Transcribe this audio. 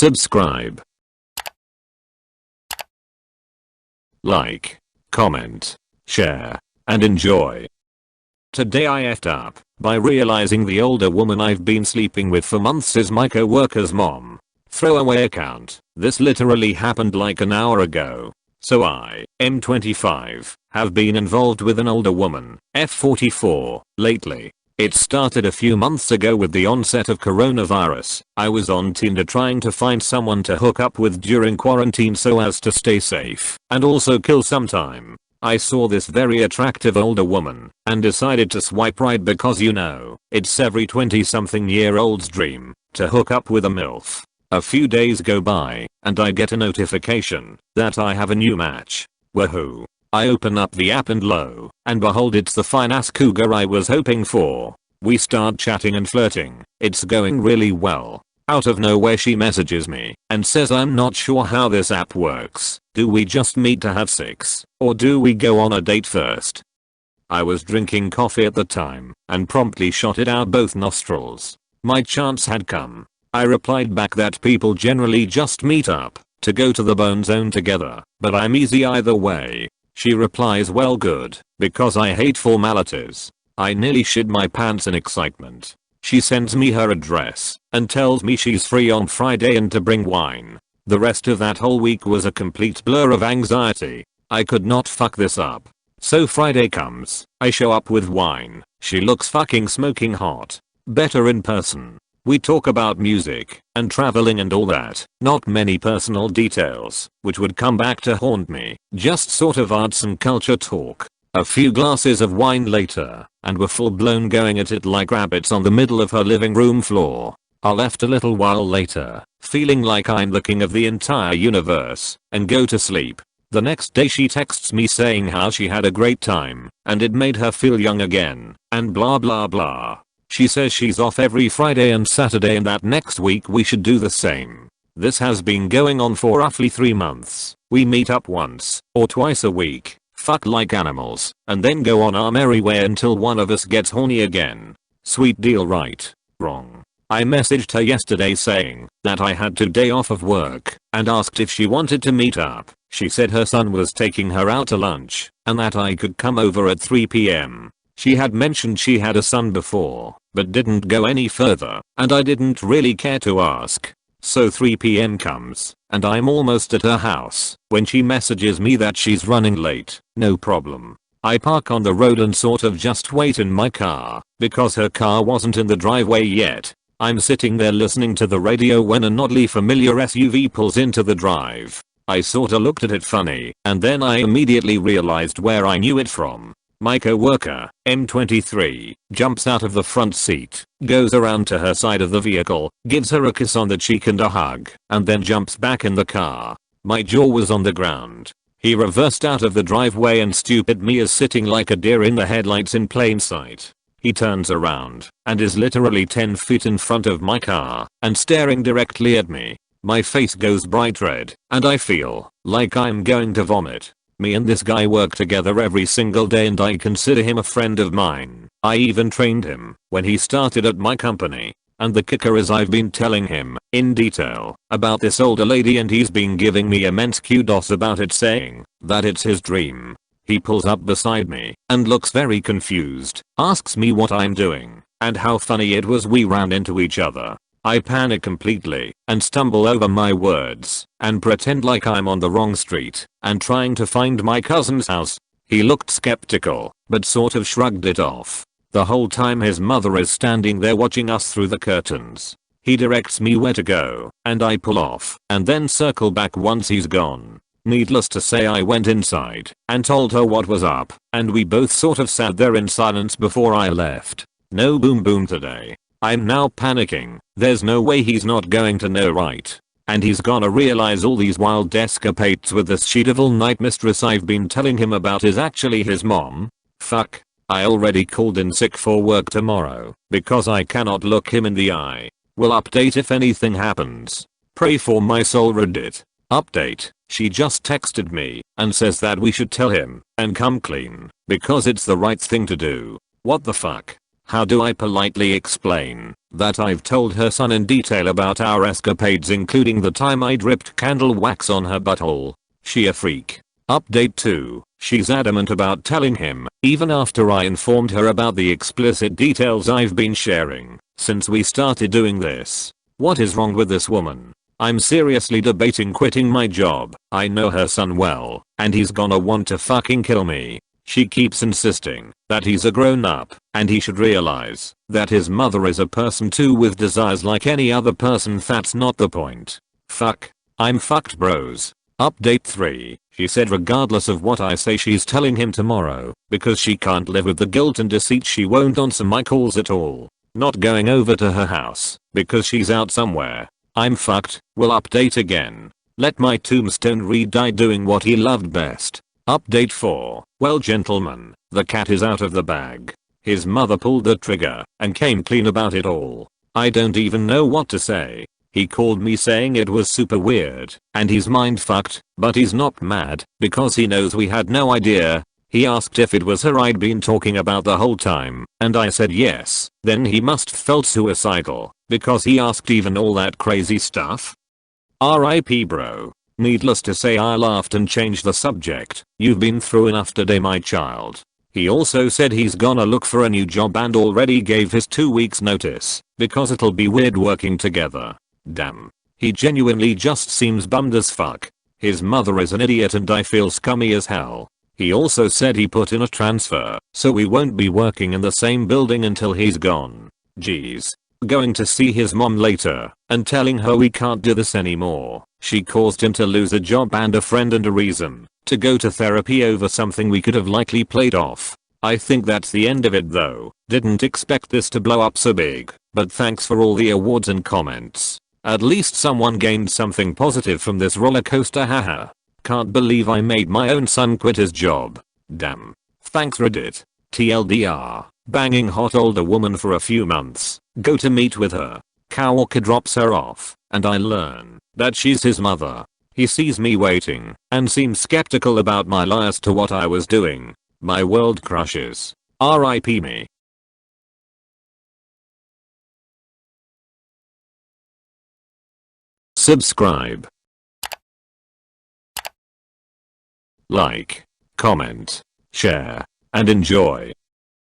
subscribe, like, comment, share, and enjoy. Today I effed up by realizing the older woman I've been sleeping with for months is my coworker's mom. Throwaway account. This literally happened like an hour ago. So I, M25, have been involved with an older woman, F44, lately. It started a few months ago with the onset of coronavirus. I was on Tinder trying to find someone to hook up with during quarantine so as to stay safe and also kill some time. I saw this very attractive older woman and decided to swipe right because it's every 20-something-year-old's dream to hook up with a MILF. A few days go by and I get a notification that I have a new match. Woohoo. I open up the app and lo and behold, it's the fine-ass cougar I was hoping for. We start chatting and flirting. It's going really well. Out of nowhere she messages me and says, I'm not sure how this app works. Do we just meet to have sex or do we go on a date first? I was drinking coffee at the time and promptly shot it out both nostrils. My chance had come. I replied back that people generally just meet up to go to the bone zone together, but I'm easy either way. She replies, well good, because I hate formalities. I nearly shit my pants in excitement. She sends me her address and tells me she's free on Friday and to bring wine. The rest of that whole week was a complete blur of anxiety. I could not fuck this up. So Friday comes, I show up with wine. She looks fucking smoking hot. Better in person. We talk about music and traveling and all that. Not many personal details, which would come back to haunt me. Just sort of arts and culture talk. A few glasses of wine later, and we're full blown going at it like rabbits on the middle of her living room floor. I left a little while later, feeling like I'm the king of the entire universe, and go to sleep. The next day she texts me saying how she had a great time, and it made her feel young again, and blah blah blah. She says she's off every Friday and Saturday and that next week we should do the same. This has been going on for roughly 3 months. We meet up once or twice a week, fuck like animals, and then go on our merry way until one of us gets horny again. Sweet deal, right? Wrong. I messaged her yesterday saying that I had today off of work and asked if she wanted to meet up. She said her son was taking her out to lunch and that I could come over at 3 p.m. She had mentioned she had a son before, but didn't go any further, and I didn't really care to ask. So 3 p.m. comes, and I'm almost at her house when she messages me that she's running late. No problem. I park on the road and sort of just wait in my car, because her car wasn't in the driveway yet. I'm sitting there listening to the radio when an oddly familiar SUV pulls into the drive. I sorta looked at it funny, and then I immediately realized where I knew it from. My coworker, M23, jumps out of the front seat, goes around to her side of the vehicle, gives her a kiss on the cheek and a hug, and then jumps back in the car. My jaw was on the ground. He reversed out of the driveway and stupid me is sitting like a deer in the headlights in plain sight. He turns around and is literally 10 feet in front of my car and staring directly at me. My face goes bright red and I feel like I'm going to vomit. Me and this guy work together every single day and I consider him a friend of mine. I even trained him when he started at my company. And the kicker is I've been telling him in detail about this older lady and he's been giving me immense kudos about it, saying that it's his dream. He pulls up beside me and looks very confused, asks me what I'm doing and how funny it was we ran into each other. I panic completely and stumble over my words and pretend like I'm on the wrong street and trying to find my cousin's house. He looked skeptical but sort of shrugged it off. The whole time his mother is standing there watching us through the curtains. He directs me where to go and I pull off and then circle back once he's gone. Needless to say, I went inside and told her what was up and we both sort of sat there in silence before I left. No boom boom today. I'm now panicking. There's no way he's not going to know, right? And he's gonna realize all these wild escapades with this she-devil night mistress I've been telling him about is actually his mom. Fuck. I already called in sick for work tomorrow because I cannot look him in the eye. Will update if anything happens. Pray for my soul, Reddit. Update. She just texted me and says that we should tell him and come clean because it's the right thing to do. What the fuck? How do I politely explain that I've told her son in detail about our escapades, including the time I dripped candle wax on her butthole? She a freak. Update 2. She's adamant about telling him, even after I informed her about the explicit details I've been sharing since we started doing this. What is wrong with this woman? I'm seriously debating quitting my job. I know her son well, and he's gonna want to fucking kill me. She keeps insisting that he's a grown up and he should realize that his mother is a person too with desires like any other person. That's not the point. Fuck. I'm fucked, bros. Update 3. She said regardless of what I say she's telling him tomorrow because she can't live with the guilt and deceit. She won't answer my calls at all. Not going over to her house because she's out somewhere. I'm fucked. Will update again. Let my tombstone read die doing what he loved best. Update 4. Well gentlemen, the cat is out of the bag. His mother pulled the trigger and came clean about it all. I don't even know what to say. He called me saying it was super weird and he's mind fucked, but he's not mad because he knows we had no idea. He asked if it was her I'd been talking about the whole time and I said yes. Then he must felt suicidal because he asked even all that crazy stuff. RIP bro. Needless to say I laughed and changed the subject. You've been through enough today my child. He also said he's gonna look for a new job and already gave his 2 weeks notice because it'll be weird working together. Damn. He genuinely just seems bummed as fuck. His mother is an idiot and I feel scummy as hell. He also said he put in a transfer so we won't be working in the same building until he's gone. Jeez. Going to see his mom later and telling her we can't do this anymore. She caused him to lose a job and a friend and a reason to go to therapy over something we could have likely played off. I think that's the end of it though. Didn't expect this to blow up so big, but thanks for all the awards and comments. At least someone gained something positive from this roller coaster, haha. Can't believe I made my own son quit his job. Damn. Thanks Reddit. TLDR. Banging hot older woman for a few months. Go to meet with her. Coworker drops her off and I learn that she's his mother. He sees me waiting and seems skeptical about my lie as to what I was doing. My world crushes. RIP me. Subscribe. Like, comment, share, and enjoy.